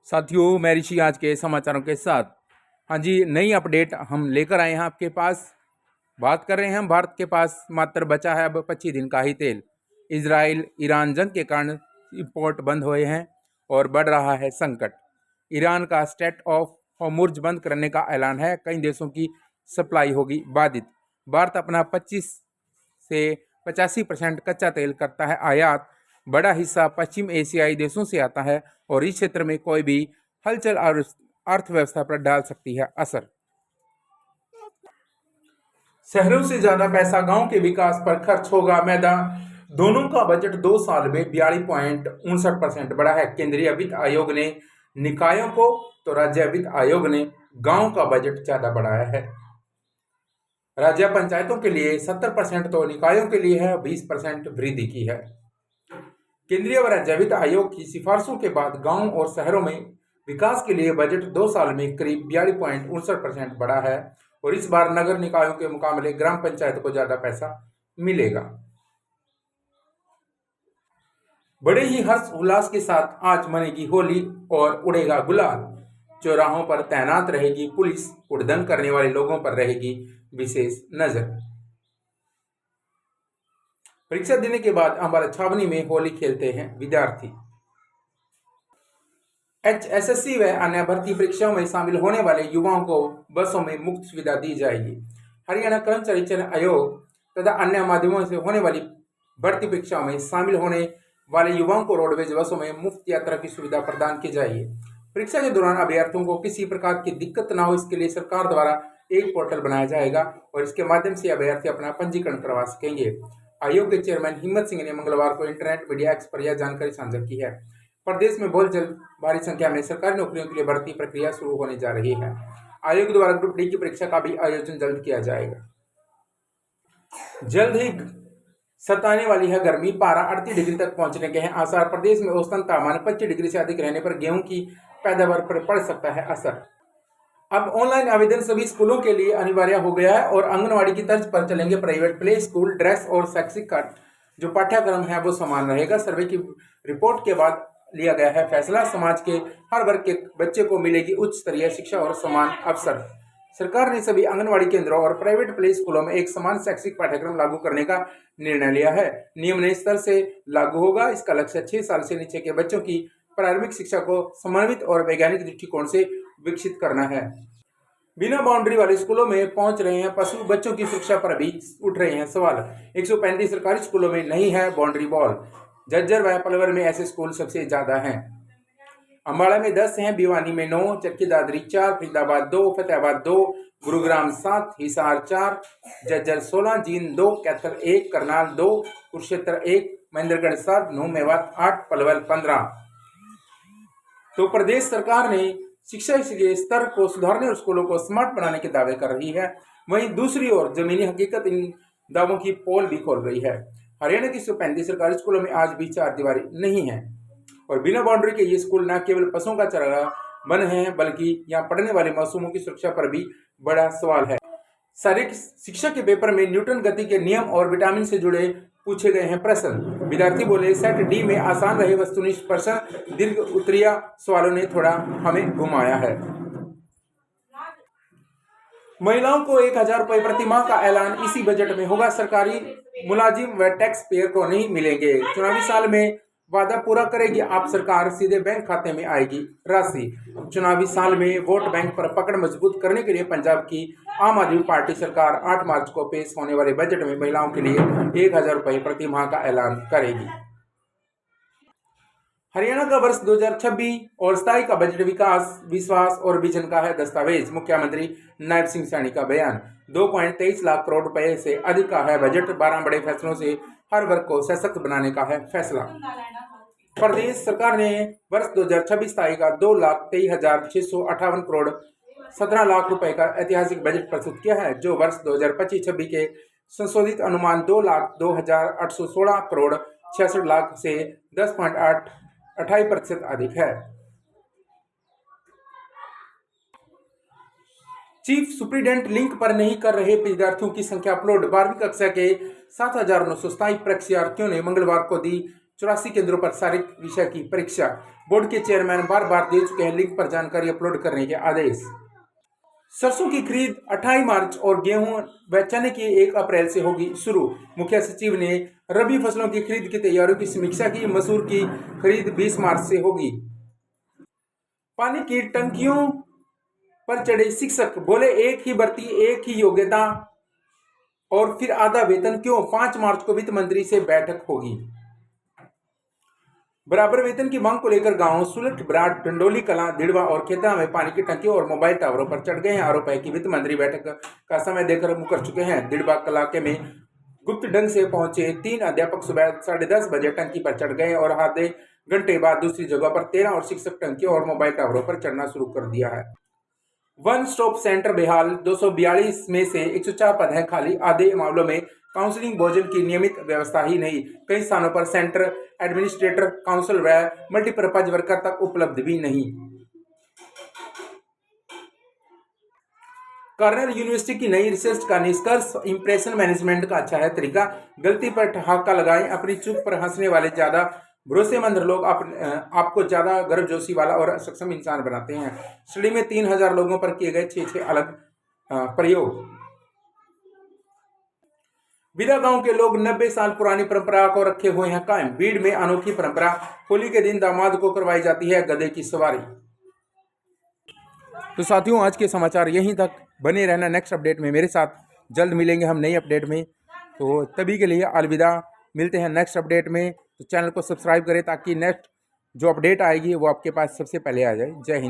साथियों, मैं ऋषि आज के समाचारों के साथ। हाँ जी, नई अपडेट हम लेकर आए हैं आपके पास। बात कर रहे हैं हम भारत के पास मात्र बचा है अब 25 दिन का ही तेल। इजराइल ईरान जंग के कारण इंपोर्ट बंद हुए हैं और बढ़ रहा है संकट। ईरान का स्ट्रेट ऑफ हॉर्मुज़ बंद करने का ऐलान है। कई देशों की सप्लाई होगी बाधित। भारत अपना 25 से 85% कच्चा तेल करता है आयात। बड़ा हिस्सा पश्चिम एशियाई देशों से आता है और इस क्षेत्र में कोई भी हलचल और अर्थव्यवस्था पर डाल सकती है असर। शहरों से ज्यादा पैसा गांव के विकास पर खर्च होगा। मैदान दोनों का बजट 2 साल में 42.59% बढ़ा है। केंद्रीय वित्त आयोग ने निकायों को तो राज्य वित्त आयोग ने गांव का बजट ज्यादा बढ़ाया है। राज्य पंचायतों के लिए 70% तो निकायों के लिए है, 20% वृद्धि की है। केंद्रीय व राज्य वित्त आयोग की सिफारिशों के बाद गांव और शहरों में विकास के लिए बजट 2 साल में करीब 42.59% बढ़ा है और इस बार नगर निकायों के मुकाबले ग्राम पंचायत को ज्यादा पैसा मिलेगा। बड़े ही हर्ष उल्लास के साथ आज मनेगी होली और उड़ेगा गुलाल। चौराहों पर तैनात रहेगी पुलिस, उड़दंग करने वाले लोगों पर रहेगी विशेष नजर। परीक्षा देने के बाद अम्बाला छावनी में होली खेलते हैं विद्यार्थी। एचएसएससी व अन्य भर्ती परीक्षाओं में शामिल होने वाले युवाओं को बसों में मुफ्त सुविधा दी जाएगी। हरियाणा कर्मचारी चयन आयोग तथा अन्य माध्यमों से होने वाली भर्ती परीक्षाओं में शामिल होने वाले युवाओं को रोडवेज बसों में मुफ्त यात्रा की सुविधा प्रदान की जाएगी। परीक्षा के दौरान अभ्यर्थियों को किसी प्रकार की दिक्कत न हो, इसके लिए सरकार द्वारा एक पोर्टल बनाया जाएगा और इसके माध्यम से अभ्यर्थी अपना पंजीकरण करवा सकेंगे। आयोग के चेयरमैन हिम्मत सिंह ने मंगलवार को इंटरनेट मीडिया एक्स पर यह जानकारी साझा की है। प्रदेश में बहुत जल्द भारी संख्या में सरकारी नौकरियों के लिए भर्ती प्रक्रिया शुरू होने जा रही है। आयोग द्वारा ग्रुप डी की परीक्षा का भी आयोजन जल्द किया जाएगा। जल्द ही सताने वाली है गर्मी। पारा 38 डिग्री तक पहुंचने के हैं आसार। प्रदेश में औसतन तापमान 25 डिग्री से अधिक रहने पर गेहूं की पैदावार पर पड़ सकता है असर। अब ऑनलाइन आवेदन सभी स्कूलों के लिए अनिवार्य हो गया है और आंगनवाड़ी की तर्ज पर चलेंगे प्राइवेट प्ले स्कूल। ड्रेस और शैक्षिक का जो पाठ्यक्रम है वो समान रहेगा। सर्वे की रिपोर्ट के बाद लिया गया है फैसला। समाज के हर वर्ग के बच्चे को मिलेगी उच्च स्तरीय शिक्षा और समान अवसर। सरकार ने सभी आंगनवाड़ी केंद्रों और प्राइवेट प्ले स्कूलों में एक समान शैक्षिक पाठ्यक्रम लागू करने का निर्णय लिया है। नियम नए स्तर से लागू होगा। इसका लक्ष्य 6 साल से नीचे के बच्चों की प्रारंभिक शिक्षा को समन्वित और वैज्ञानिक दृष्टिकोण से विकसित करना है। बिना बाउंड्री वाले स्कूलों में पहुंच रहे हैं पशु। बच्चों की सुरक्षा पर भी उठ रहे हैं सवाल। 135 सरकारी स्कूलों में नहीं है बाउंड्री वॉल। झज्जर व पलवल में ऐसे स्कूल सबसे ज्यादा हैं। अम्बाड़ा में 10 हैं, भिवानी में 9, चरखी दादरी 4, फरीदाबाद 2, फतेहाबाद 2, गुरुग्राम 7, हिसार 4, झज्जर 16, जींद 2, कैथल 1, करनाल 2, कुरुक्षेत्र 1, महेंद्रगढ़ 7, नूह मेवात 8, पलवल 15। तो प्रदेश सरकार ने शिक्षा के स्तर को सुधारने और स्कूलों को स्मार्ट बनाने के दावे कर रही है। वहीं दूसरी ओर जमीनी हकीकत इन दावों की पोल भी खोल रही है। हरियाणा की 135 सरकारी स्कूलों में आज भी चारदीवारी नहीं है और बिना बाउंड्री के ये स्कूल न केवल पशुओं का चारागाह बने हैं बल्कि यहाँ पढ़ने वाले मासूमों की सुरक्षा पर भी बड़ा सवाल है। शारीरिक शिक्षा के पेपर में न्यूटन गति के नियम और विटामिन से जुड़े पूछे गए हैं प्रश्न। विद्यार्थी बोले सेट डी में आसान रहे वस्तुनिष्ठ प्रश्न। दीर्घ उत्तरीय सवालों ने थोड़ा हमें घुमाया है। महिलाओं को 1000 रुपए प्रति माह का ऐलान इसी बजट में होगा। सरकारी मुलाजिम व टैक्स पेयर को नहीं मिलेंगे। चुनावी साल में वादा पूरा करेगी आप सरकार, सीधे बैंक खाते में आएगी राशि। चुनावी साल में वोट बैंक पर पकड़ मजबूत करने के लिए पंजाब की आम आदमी पार्टी सरकार 8 मार्च को पेश होने वाले बजट में महिलाओं के लिए 1000 रुपए प्रति माह का ऐलान करेगी। हरियाणा का वर्ष 2026 और स्थायी का बजट विकास, विश्वास और विजन का है दस्तावेज। मुख्यमंत्री नायब सिंह सैनी का बयान। 2.23 लाख करोड़ रुपए से अधिक का है बजट। 12 बड़े फैसलों से हर वर्ग को सशक्त बनाने का है फैसला। प्रदेश सरकार ने वर्ष 2026 स्थायी का 2,23,658 करोड़ 17 लाख रुपए का ऐतिहासिक बजट प्रस्तुत किया है, जो वर्ष 2025-26 के संशोधित अनुमान 2,02,816 करोड़ 66 लाख से 10.28% अधिक है। चीफ सुप्रीडेंट लिंक पर नहीं कर रहे विद्यार्थियों की संख्या अपलोड। 12वीं कक्षा के 7,927 परीक्षार्थियों ने मंगलवार को दी 84 केंद्रों पर शारीरिक विषय की परीक्षा। बोर्ड के चेयरमैन बार बार दे चुके हैं लिंक पर जानकारी अपलोड करने के आदेश। सरसों की खरीद 28 मार्च और गेहूं व चने की 1 अप्रैल से होगी शुरू। मुख्य सचिव ने रबी फसलों की खरीद की तैयारियों की समीक्षा की। मसूर की खरीद 20 मार्च से होगी। पानी की टंकियों पर चढ़े शिक्षक बोले, एक ही भर्ती, एक ही योग्यता और फिर आधा वेतन क्यों? 5 मार्च को वित्त मंत्री से बैठक होगी। बराबर वेतन की मांग को लेकर गांव सुलट, बराड़, डंडोली कलां, दिड़वा और खेतरा में पानी की टंकियों और मोबाइल टावरों पर चढ़ गए हैं। आरोप है कि वित्त मंत्री बैठक का समय देकर मुकर चुके हैं। दिड़वा इलाके में गुप्त ढंग से पहुंचे 3 अध्यापक सुबह 10:30 बजे टंकी पर चढ़ गए और आधे घंटे बाद दूसरी जगह पर 13 और शिक्षक टंकियों और मोबाइल टावरों पर चढ़ना शुरू कर दिया है। वन स्टॉप सेंटर बेहाल, 242 में से 104 पद हैं खाली। आधे मामलों में काउंसलिंग भोजन की नियमित व्यवस्था ही नहीं, कई स्थानों पर सेंटर एडमिनिस्ट्रेटर, काउंसिल व मल्टीपर्पज वर्कर तक उपलब्ध भी नहीं। कर्नल यूनिवर्सिटी की नई रिसर्च का निष्कर्ष, इंप्रेशन मैनेजमेंट का अच्छा है तरीका। गलती पर ठहाका लगाएं, अपनी चूक पर हंसने वाले ज्यादा भरोसेमंद लोग आपको ज्यादा गर्मजोशी वाला और सक्षम इंसान बनाते हैं। स्टडी में 3000 लोगों पर किए गए 6 अलग प्रयोग। बिदा गांव के लोग 90 साल पुरानी परंपरा को रखे हुए हैं कायम। बीड़ में अनोखी परंपरा, होली के दिन दामाद को करवाई जाती है गधे की सवारी। तो साथियों, आज के समाचार यहीं तक। बने रहना नेक्स्ट अपडेट में मेरे साथ। जल्द मिलेंगे हम नई अपडेट में, तो तभी के लिए अलविदा। मिलते हैं नेक्स्ट अपडेट में। तो चैनल को सब्सक्राइब करें ताकि नेक्स्ट जो अपडेट आएगी वो आपके पास सबसे पहले आ जाए। जय हिंद।